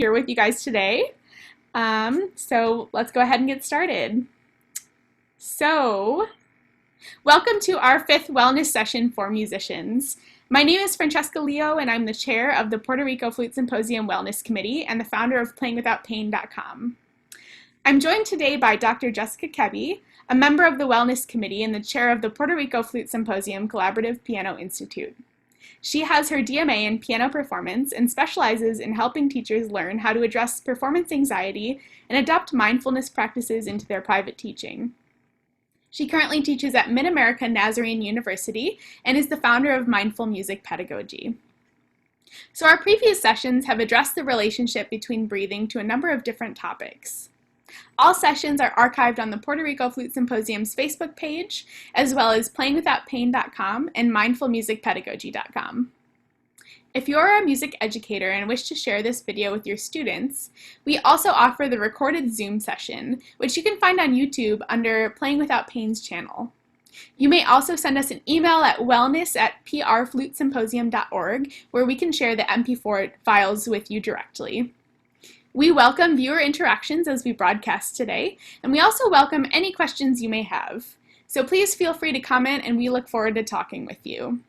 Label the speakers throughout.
Speaker 1: here with you guys today. So let's go ahead and get started. So, welcome to our 5th wellness session for musicians. My name is Francesca Leo, and I'm the chair of the Puerto Rico Flute Symposium Wellness Committee and the founder of playingwithoutpain.com. I'm joined today by Dr. Jessica Koebbe, a member of the Wellness Committee and the chair of the Puerto Rico Flute Symposium Collaborative Piano Institute. She has her DMA in piano performance and specializes in helping teachers learn how to address performance anxiety and adopt mindfulness practices into their private teaching. She currently teaches at Mid-America Nazarene University and is the founder of Mindful Music Pedagogy. So our previous sessions have addressed the relationship between breathing to a number of different topics. All sessions are archived on the Puerto Rico Flute Symposium's Facebook page, as well as playingwithoutpain.com and mindfulmusicpedagogy.com. If you're a music educator and wish to share this video with your students, we also offer the recorded Zoom session, which you can find on YouTube under Playing Without Pain's channel. You may also send us an email at wellness@prflutesymposium.org, where we can share the MP4 files with you directly. We welcome viewer interactions as we broadcast today, and we also welcome any questions you may have. So please feel free to comment, and we look forward to talking with you.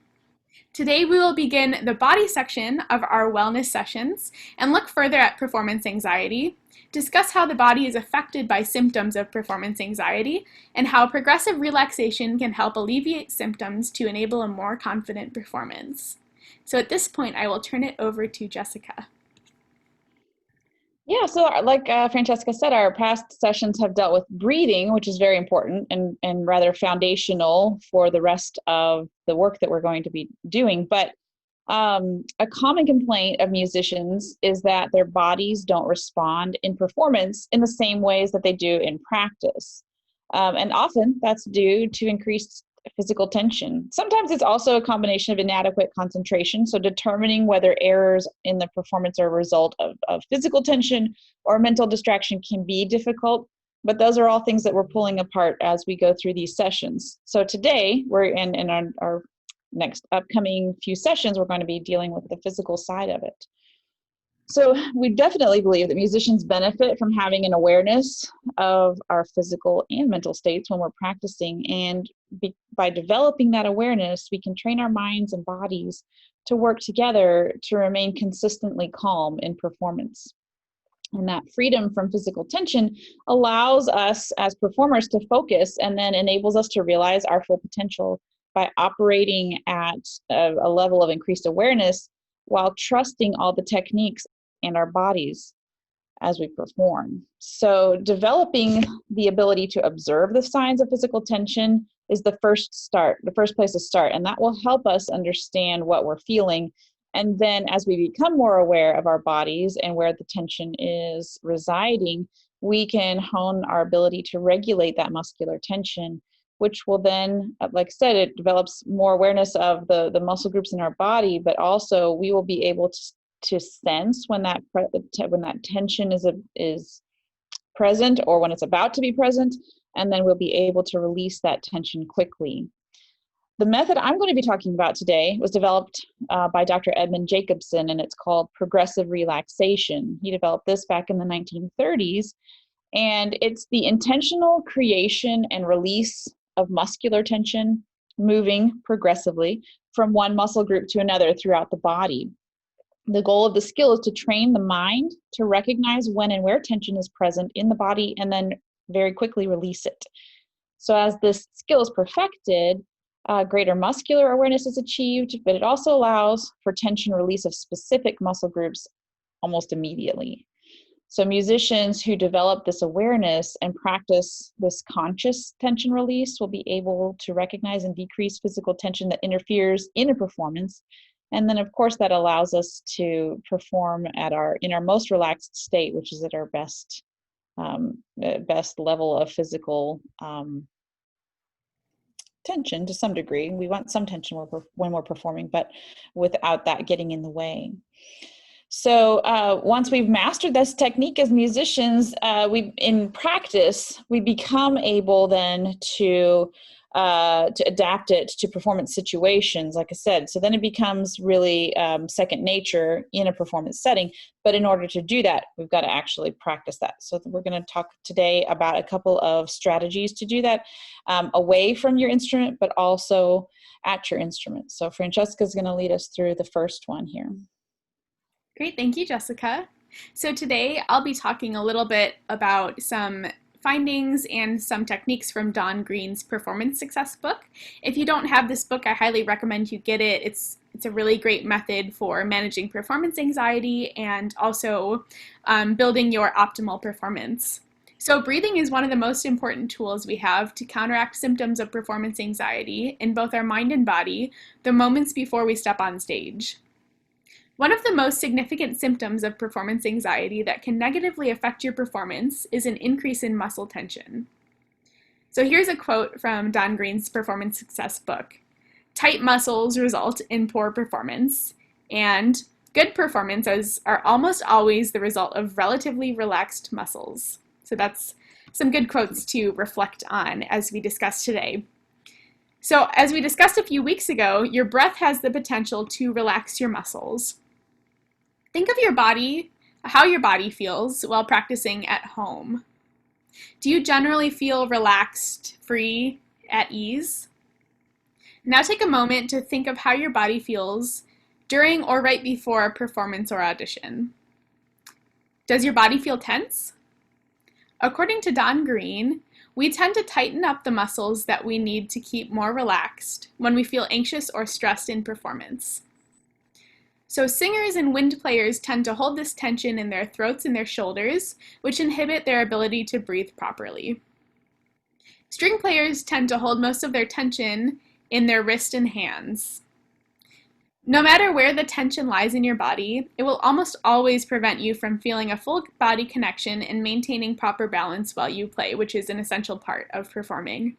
Speaker 1: Today we will begin the body section of our wellness sessions and look further at performance anxiety, discuss how the body is affected by symptoms of performance anxiety, and how progressive relaxation can help alleviate symptoms to enable a more confident performance. So at this point, I will turn it over to Jessica.
Speaker 2: Yeah, so like Francesca said, our past sessions have dealt with breathing, which is very important and rather foundational for the rest of the work that we're going to be doing. But a common complaint of musicians is that their bodies don't respond in performance in the same ways that they do in practice. And often that's due to increased physical tension. Sometimes it's also a combination of inadequate concentration. So determining whether errors in the performance are a result of physical tension or mental distraction can be difficult, but those are all things that we're pulling apart as we go through these sessions. So today, we're in our next upcoming few sessions, we're going to be dealing with the physical side of it. So we definitely believe that musicians benefit from having an awareness of our physical and mental states when we're practicing. And by developing that awareness, we can train our minds and bodies to work together to remain consistently calm in performance. And that freedom from physical tension allows us as performers to focus and then enables us to realize our full potential by operating at a level of increased awareness while trusting all the techniques and our bodies as we perform. So developing the ability to observe the signs of physical tension is the first place to start, and that will help us understand what we're feeling. And then as we become more aware of our bodies and where the tension is residing, we can hone our ability to regulate that muscular tension, which will then, like I said, it develops more awareness of the muscle groups in our body, but also we will be able to sense when that tension is present or when it's about to be present, and then we'll be able to release that tension quickly. The method I'm going to be talking about today was developed by Dr. Edmund Jacobson, and it's called progressive relaxation. He developed this back in the 1930s, and it's the intentional creation and release of muscular tension moving progressively from one muscle group to another throughout the body. The goal of the skill is to train the mind to recognize when and where tension is present in the body and then very quickly release it. So as this skill is perfected, greater muscular awareness is achieved, but it also allows for tension release of specific muscle groups almost immediately. So musicians who develop this awareness and practice this conscious tension release will be able to recognize and decrease physical tension that interferes in a performance. And then, of course, that allows us to perform in our most relaxed state, which is at our best level of physical tension to some degree. We want some tension when we're performing, but without that getting in the way. So once we've mastered this technique as musicians, in practice, we become able then to to adapt it to performance situations, like I said. So then it becomes really second nature in a performance setting. But in order to do that, we've got to actually practice that. So we're going to talk today about a couple of strategies to do that away from your instrument, but also at your instrument. So Francesca is going to lead us through the first one here.
Speaker 1: Great, thank you, Jessica. So today I'll be talking a little bit about some findings and some techniques from Don Greene's Performance Success book. If you don't have this book, I highly recommend you get it. It's a really great method for managing performance anxiety and also building your optimal performance. So breathing is one of the most important tools we have to counteract symptoms of performance anxiety in both our mind and body the moments before we step on stage. One of the most significant symptoms of performance anxiety that can negatively affect your performance is an increase in muscle tension. So here's a quote from Don Greene's Performance Success book. Tight muscles result in poor performance, and good performances are almost always the result of relatively relaxed muscles. So that's some good quotes to reflect on as we discuss today. So as we discussed a few weeks ago, your breath has the potential to relax your muscles. Think of your body, how your body feels while practicing at home. Do you generally feel relaxed, free, at ease? Now take a moment to think of how your body feels during or right before a performance or audition. Does your body feel tense? According to Don Greene, we tend to tighten up the muscles that we need to keep more relaxed when we feel anxious or stressed in performance. So singers and wind players tend to hold this tension in their throats and their shoulders, which inhibit their ability to breathe properly. String players tend to hold most of their tension in their wrist and hands. No matter where the tension lies in your body, it will almost always prevent you from feeling a full body connection and maintaining proper balance while you play, which is an essential part of performing.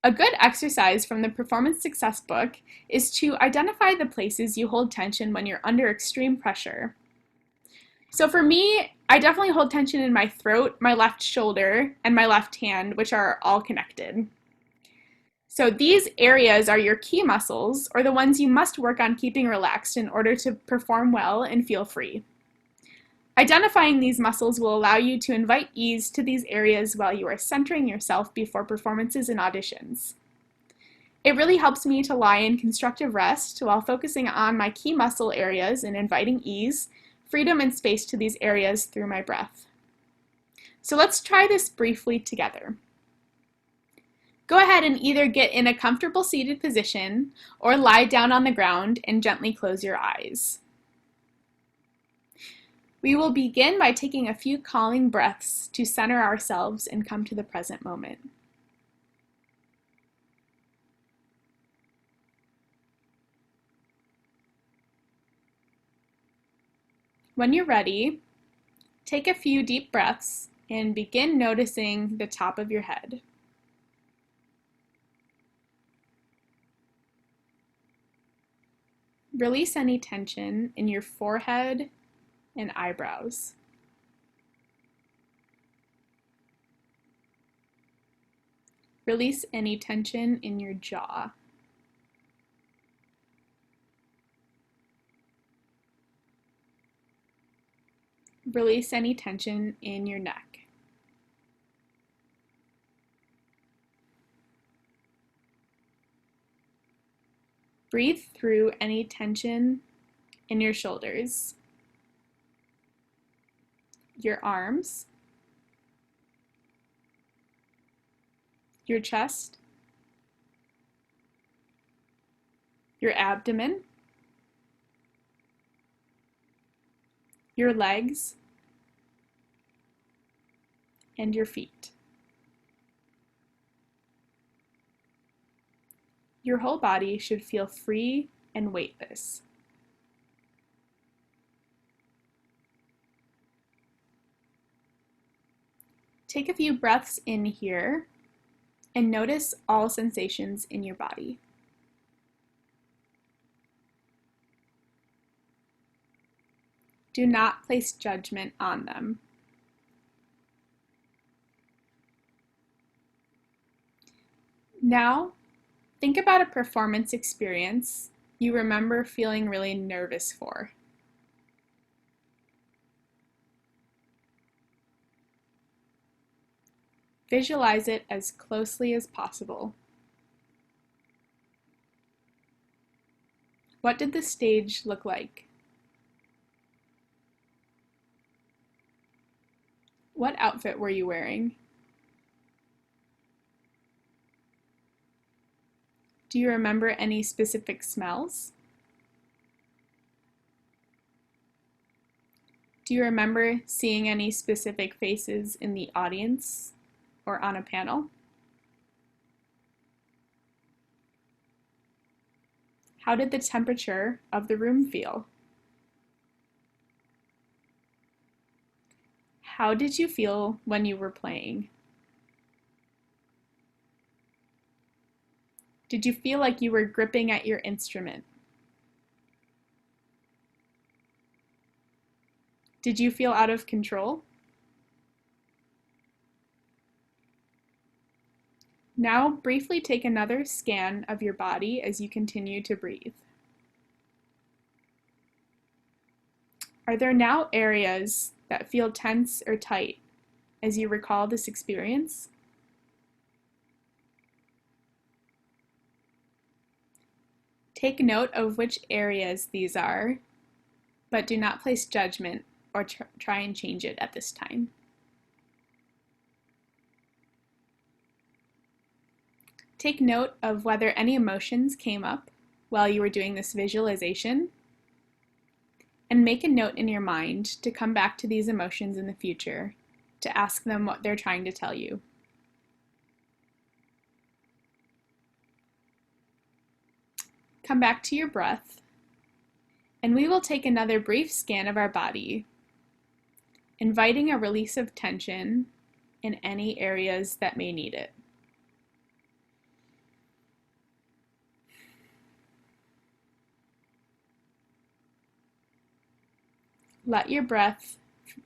Speaker 1: A good exercise from the Performance Success book is to identify the places you hold tension when you're under extreme pressure. So for me, I definitely hold tension in my throat, my left shoulder, and my left hand, which are all connected. So these areas are your key muscles, or the ones you must work on keeping relaxed in order to perform well and feel free. Identifying these muscles will allow you to invite ease to these areas while you are centering yourself before performances and auditions. It really helps me to lie in constructive rest while focusing on my key muscle areas and inviting ease, freedom, and space to these areas through my breath. So let's try this briefly together. Go ahead and either get in a comfortable seated position or lie down on the ground and gently close your eyes. We will begin by taking a few calming breaths to center ourselves and come to the present moment. When you're ready, take a few deep breaths and begin noticing the top of your head. Release any tension in your forehead and eyebrows. Release any tension in your jaw. Release any tension in your neck. Breathe through any tension in your shoulders, your arms, your chest, your abdomen, your legs, and your feet. Your whole body should feel free and weightless. Take a few breaths in here and notice all sensations in your body. Do not place judgment on them. Now, think about a performance experience you remember feeling really nervous for. Visualize it as closely as possible. What did the stage look like? What outfit were you wearing? Do you remember any specific smells? Do you remember seeing any specific faces in the audience or on a panel? How did the temperature of the room feel? How did you feel when you were playing? Did you feel like you were gripping at your instrument? Did you feel out of control? Now briefly take another scan of your body as you continue to breathe. Are there now areas that feel tense or tight as you recall this experience? Take note of which areas these are, but do not place judgment or try and change it at this time. Take note of whether any emotions came up while you were doing this visualization, and make a note in your mind to come back to these emotions in the future to ask them what they're trying to tell you. Come back to your breath, and we will take another brief scan of our body, inviting a release of tension in any areas that may need it. Let your breath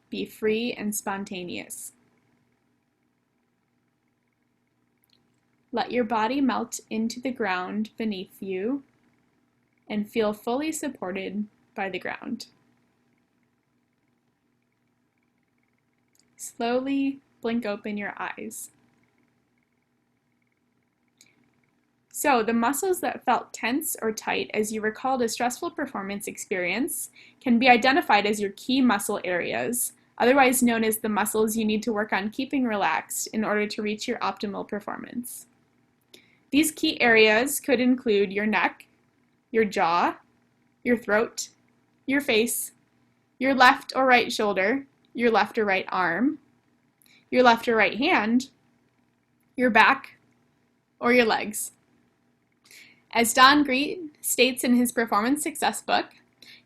Speaker 1: be free and spontaneous. Let your body melt into the ground beneath you and feel fully supported by the ground. Slowly blink open your eyes. So the muscles that felt tense or tight as you recalled a stressful performance experience can be identified as your key muscle areas, otherwise known as the muscles you need to work on keeping relaxed in order to reach your optimal performance. These key areas could include your neck, your jaw, your throat, your face, your left or right shoulder, your left or right arm, your left or right hand, your back, or your legs. As Don Greene states in his Performance Success book,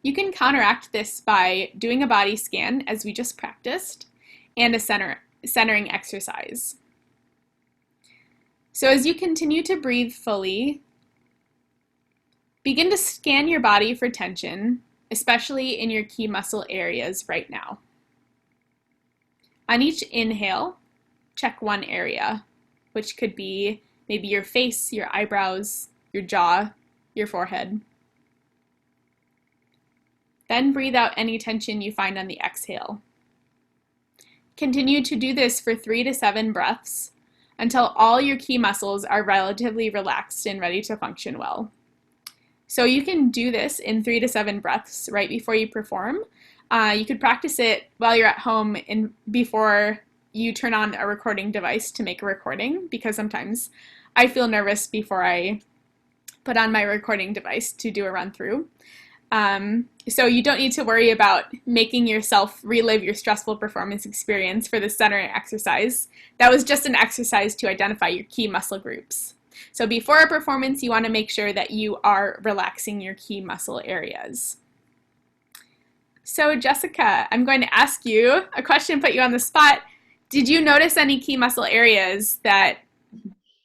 Speaker 1: you can counteract this by doing a body scan, as we just practiced, and a centering exercise. So as you continue to breathe fully, begin to scan your body for tension, especially in your key muscle areas right now. On each inhale, check one area, which could be maybe your face, your eyebrows, your jaw, your forehead. Then breathe out any tension you find on the exhale. Continue to do this for 3 to 7 breaths until all your key muscles are relatively relaxed and ready to function well. So you can do this in 3 to 7 breaths right before you perform. You could practice it while you're at home and before you turn on a recording device to make a recording, because sometimes I feel nervous before I put on my recording device to do a run through. So you don't need to worry about making yourself relive your stressful performance experience for the centering exercise. That was just an exercise to identify your key muscle groups. So before a performance, you want to make sure that you are relaxing your key muscle areas. So Jessica, I'm going to ask you a question, put you on the spot. Did you notice any key muscle areas that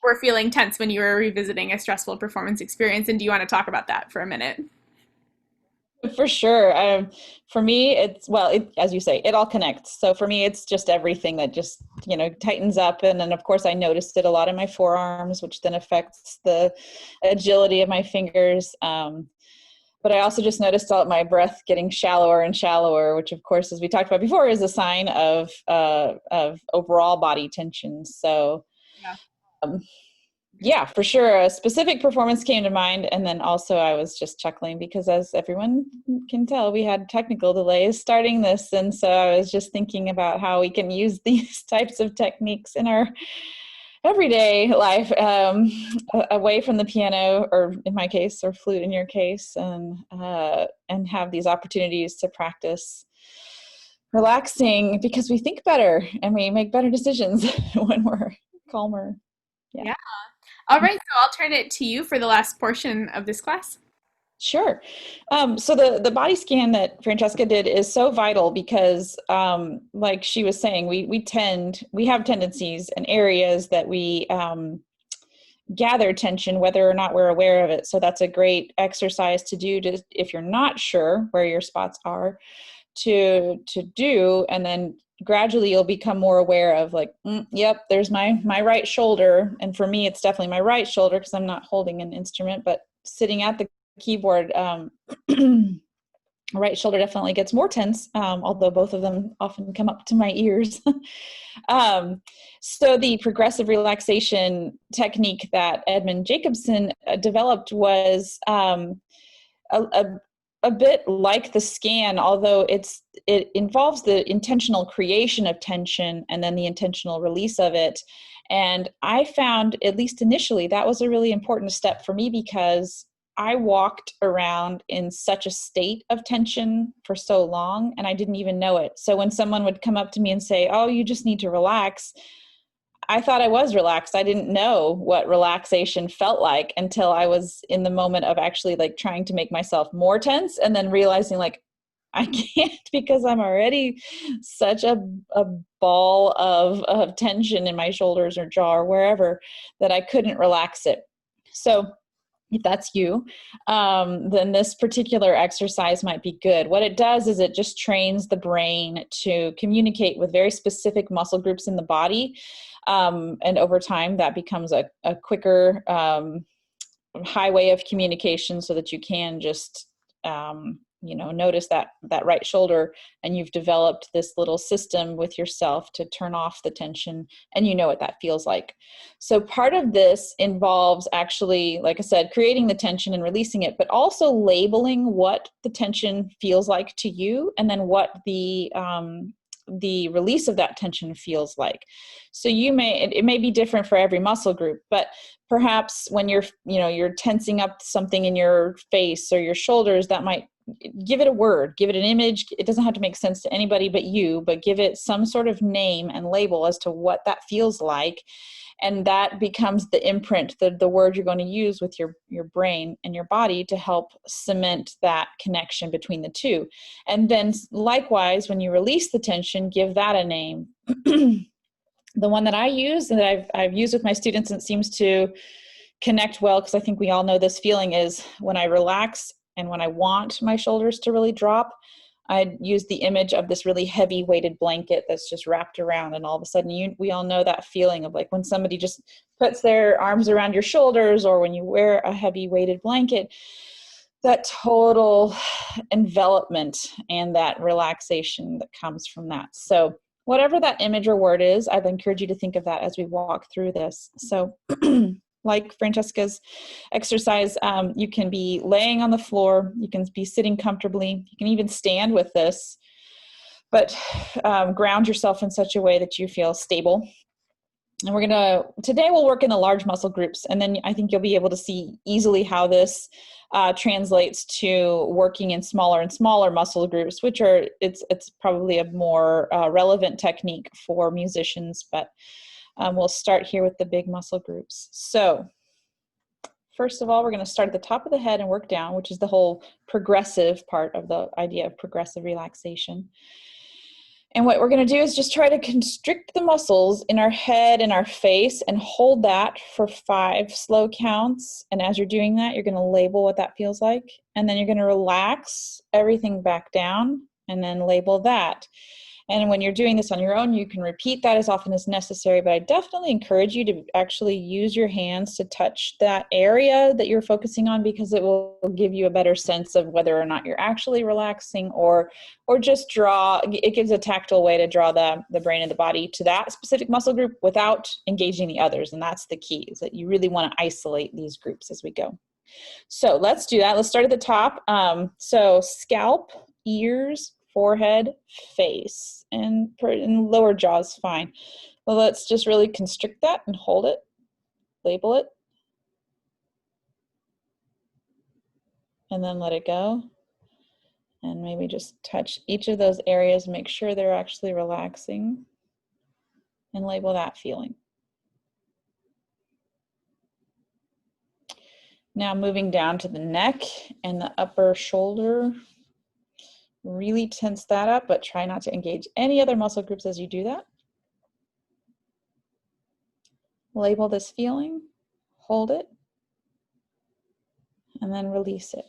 Speaker 1: were feeling tense when you were revisiting a stressful performance experience? And do you want to talk about that for a minute?
Speaker 2: For sure. For me, it's, well, as you say, it all connects. So for me, it's just everything that just, tightens up. And then, of course, I noticed it a lot in my forearms, which then affects the agility of my fingers. But I also just noticed all my breath getting shallower and shallower, which, of course, as we talked about before, is a sign of overall body tension. So,
Speaker 1: Yeah.
Speaker 2: um, yeah, for sure. A specific performance came to mind. And then also I was just chuckling because, as everyone can tell, we had technical delays starting this. And so I was just thinking about how we can use these types of techniques in our everyday life, away from the piano, or in my case, or flute in your case, and have these opportunities to practice relaxing, because we think better and we make better decisions when we're calmer. Yeah.
Speaker 1: Yeah. All right, so I'll turn it to you for the last portion of this class.
Speaker 2: Sure. So the body scan that Francesca did is so vital because, like she was saying, we have tendencies and areas that we gather tension, whether or not we're aware of it. So that's a great exercise to do, if you're not sure where your spots are, to do, and then gradually you'll become more aware of, like, yep, there's my right shoulder. And for me, it's definitely my right shoulder because I'm not holding an instrument, but sitting at the keyboard, right shoulder definitely gets more tense, although both of them often come up to my ears. So the progressive relaxation technique that Edmund Jacobson developed was a, a bit like the scan, although it involves the intentional creation of tension and then the intentional release of it. And I found, at least initially, that was a really important step for me because I walked around in such a state of tension for so long and I didn't even know it. So when someone would come up to me and say, "Oh, you just need to relax," I thought I was relaxed. I didn't know what relaxation felt like until I was in the moment of actually, like, trying to make myself more tense and then realizing, like, I can't because I'm already such a ball of tension in my shoulders or jaw or wherever, that I couldn't relax it. So if that's you, then this particular exercise might be good. What it does is it just trains the brain to communicate with very specific muscle groups in the body. And over time, that becomes a quicker highway of communication so that you can just, notice that right shoulder, and you've developed this little system with yourself to turn off the tension, and you know what that feels like. So part of this involves, actually, like I said, creating the tension and releasing it, but also labeling what the tension feels like to you, and then what the release of that tension feels like. So it may be different for every muscle group, but perhaps when you're tensing up something in your face or your shoulders, that might give it a word, give it an image. It doesn't have to make sense to anybody but you, but give it some sort of name and label as to what that feels like. And that becomes the imprint, the word you're going to use with your brain and your body to help cement that connection between the two. And then likewise, when you release the tension, give that a name. The one that I use and that I've used with my students, and it seems to connect well, because I think we all know this feeling, is when I relax and when I want my shoulders to really drop, I use the image of this really heavy weighted blanket that's just wrapped around, and all of a sudden we all know that feeling of, like, when somebody just puts their arms around your shoulders, or when you wear a heavy weighted blanket, that total envelopment and that relaxation that comes from that. So whatever that image or word is, I'd encourage you to think of that as we walk through this. So like Francesca's exercise, you can be laying on the floor, you can be sitting comfortably, you can even stand with this, but ground yourself in such a way that you feel stable. And today we'll work in the large muscle groups, and then I think you'll be able to see easily how this translates to working in smaller and smaller muscle groups, which it's probably a more relevant technique for musicians, but we'll start here with the big muscle groups. So first of all, we're going to start at the top of the head and work down, which is the whole progressive part of the idea of progressive relaxation. And what we're going to do is just try to constrict the muscles in our head and our face and hold that for 5 slow counts. And as you're doing that, you're going to label what that feels like. And then you're going to relax everything back down and then label that. And when you're doing this on your own, you can repeat that as often as necessary, but I definitely encourage you to actually use your hands to touch that area that you're focusing on, because it will give you a better sense of whether or not you're actually relaxing, or just draw. It gives a tactile way to draw the brain and the body to that specific muscle group without engaging the others. And that's the key, is that you really want to isolate these groups as we go. So let's do that. Let's start at the top. So scalp, ears, forehead, face, and lower jaw is fine. Well, let's just really constrict that and hold it, label it, and then let it go. And maybe just touch each of those areas, make sure they're actually relaxing, and label that feeling. Now moving down to the neck and the upper shoulder. Really tense that up, but try not to engage any other muscle groups as you do that. Label this feeling, hold it, and then release it.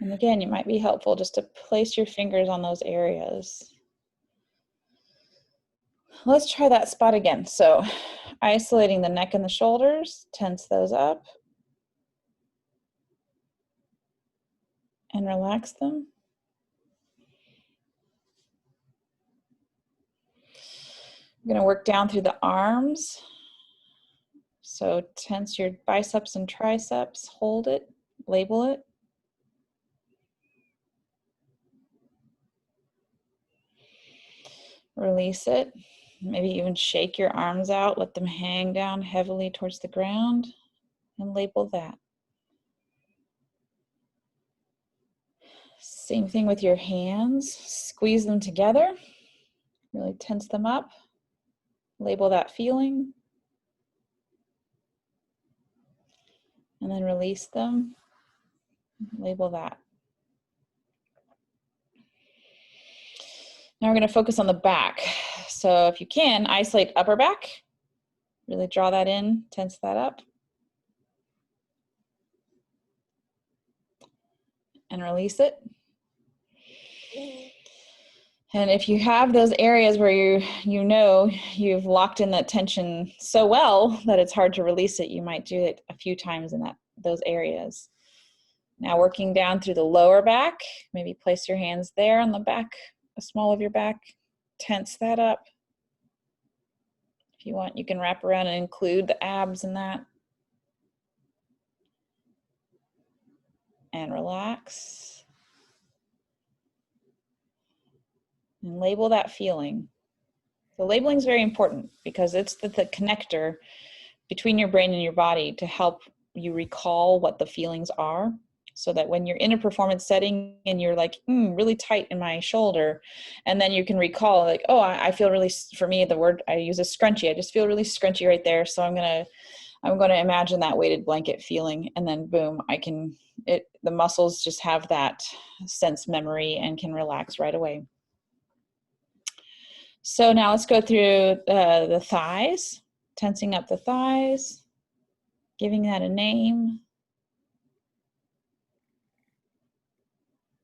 Speaker 2: And again, it might be helpful just to place your fingers on those areas. Let's try that spot again. So isolating the neck and the shoulders, tense those up, and relax them. I'm going to work down through the arms. So tense your biceps and triceps, hold it, label it. Release it. Maybe even shake your arms out, let them hang down heavily towards the ground, and label that. Same thing with your hands. Squeeze them together, really tense them up. Label that feeling, and then release them. Label that. Now we're going to focus on the back. So if you can, isolate upper back. Really draw that in, tense that up. And release it. And if you have those areas where you know you've locked in that tension so well that it's hard to release it, you might do it a few times in those areas. Now working down through the lower back, maybe place your hands there on the back, the small of your back, tense that up. If you want, you can wrap around and include the abs in that. And relax. And label that feeling. The labeling is very important because it's the connector between your brain and your body to help you recall what the feelings are, so that when you're in a performance setting and you're like, really tight in my shoulder, and then you can recall like, oh, I feel really, for me, the word I use is scrunchy. I just feel really scrunchy right there. So I'm going to imagine that weighted blanket feeling, and then boom, the muscles just have that sense memory and can relax right away. So now let's go through the thighs, tensing up the thighs, giving that a name,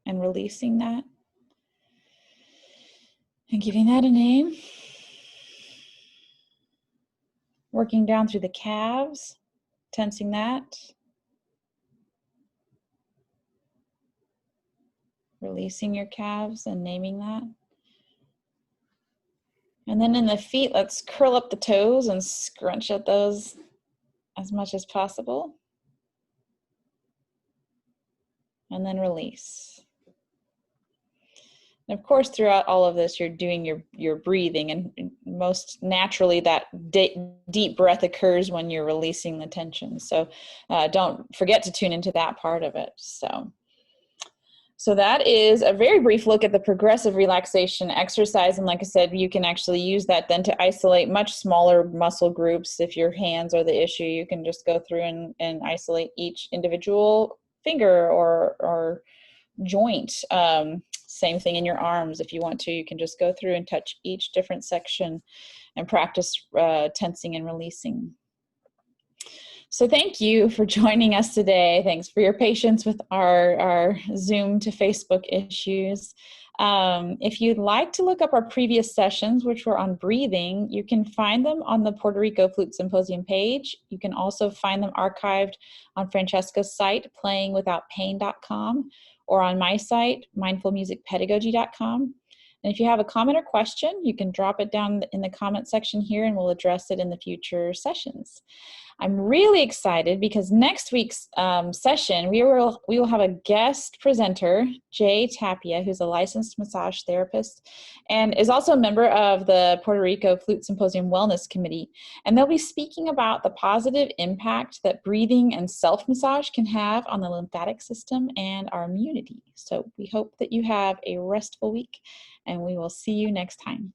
Speaker 2: and releasing that, and giving that a name. Working down through the calves, tensing that, releasing your calves and naming that. And then in the feet, let's curl up the toes and scrunch at those as much as possible. And then release. And of course, throughout all of this, you're doing your breathing, and most naturally that deep breath occurs when you're releasing the tension. So don't forget to tune into that part of it. So that is a very brief look at the progressive relaxation exercise. And like I said, you can actually use that then to isolate much smaller muscle groups. If your hands are the issue, you can just go through and isolate each individual finger or joint. Same thing in your arms. If you want to, you can just go through and touch each different section and practice tensing and releasing. So thank you for joining us today. Thanks for your patience with our Zoom to Facebook issues. If you'd like to look up our previous sessions, which were on breathing, you can find them on the Puerto Rico Flute Symposium page. You can also find them archived on Francesca's site, playingwithoutpain.com, or on my site, mindfulmusicpedagogy.com. And if you have a comment or question, you can drop it down in the comment section here and we'll address it in the future sessions. I'm really excited because next week's session, we will have a guest presenter, Jay Tapia, who's a licensed massage therapist and is also a member of the Puerto Rico Flute Symposium Wellness Committee. And they'll be speaking about the positive impact that breathing and self-massage can have on the lymphatic system and our immunity. So we hope that you have a restful week, and we will see you next time.